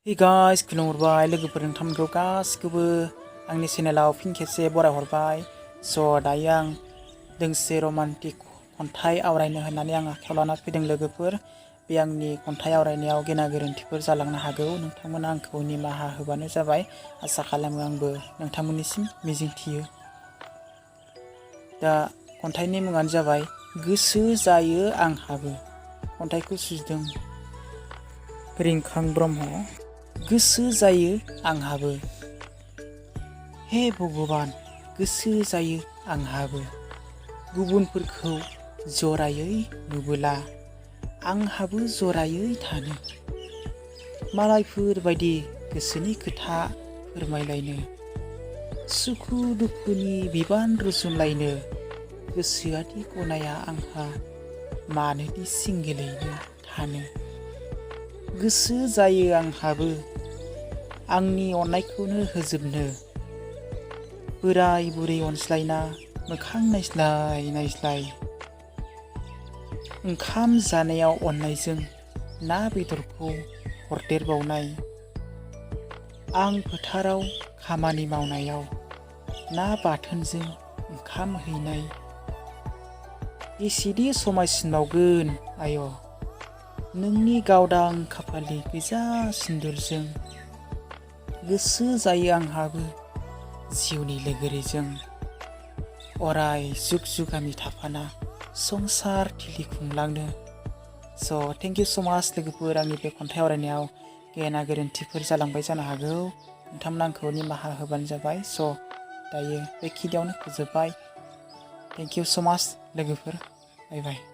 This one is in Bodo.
Hey guys, खुलुमबाय लोगोफोर नोंथांमोनखौ गासिखौबो आंनि चेनेलाव फिन खेबसे बरायहरबाय। दायो आं दोंसे रमान्टिक खन्थाइ आवरायनो होननानै आं आखायाव लाना फैदों लोगोफोर। बे आंनि खन्थाइ आवरायनायाव गेना गोरोन्थिफोर जालांनो हागौ, नोंथांमोना आंखौ निमाहा होबानो जाबाय। आसा खालामो आंबो नोंथांमोननिसिम मिजिंथियो। दा खन्थाइनि मुङानो जाबाय गोसो जायो आंहाबो। खन्थाइखौ सुजुदों रिंखां ब्रह्म। गोसो जायो आंहाबो, हे भगबान गोसो जायो आंहाबो। गुबुनफोरखौ जरायै नुबोला आंहाबो जरायै थानो। मालायफोर बायदि गोसोनि खोथा फोरमायलायनो, सुखु दुखुनि बिबान रुजुनलायनो गोसोआदि गनाया आंहा मानोदि सिंगिलैनो थानो। गोसो जायो आंहाबो आंनि अननायखौनो होजोबनो। बोराय बुरै अनज्लायना मोखां नायज्लाय नायज्लाय, ओंखाम जानायाव अननायजों ना बेदरखौ हरदेरबावनाय। आं फोथाराव खामानि मावनायाव ना बाथोनजों ओंखाम हैनाय। एसेदि समायसिनबावगोन आय' नोंनि गावदां खाफालनि गोजा सिन्दुरजों। गोसो जायो आंहाबो जिउनि लोगोरिजों, अराय जुग जुगामि थाफाना संसार थिलि खुंलांनो। थेंक इउ स' माच लोगोफोर। आंनि बे खन्थाइ आवरायनायाव गेना गोरोन्थिफोर जालांबाय जानो हागौ, नोंथांमोना आंखौ निमाहा होबानो जाबाय। दायो बेखिनियावनो फोजोबबाय। थेंक इउ स' माच लोगोफोर। बाय बाय।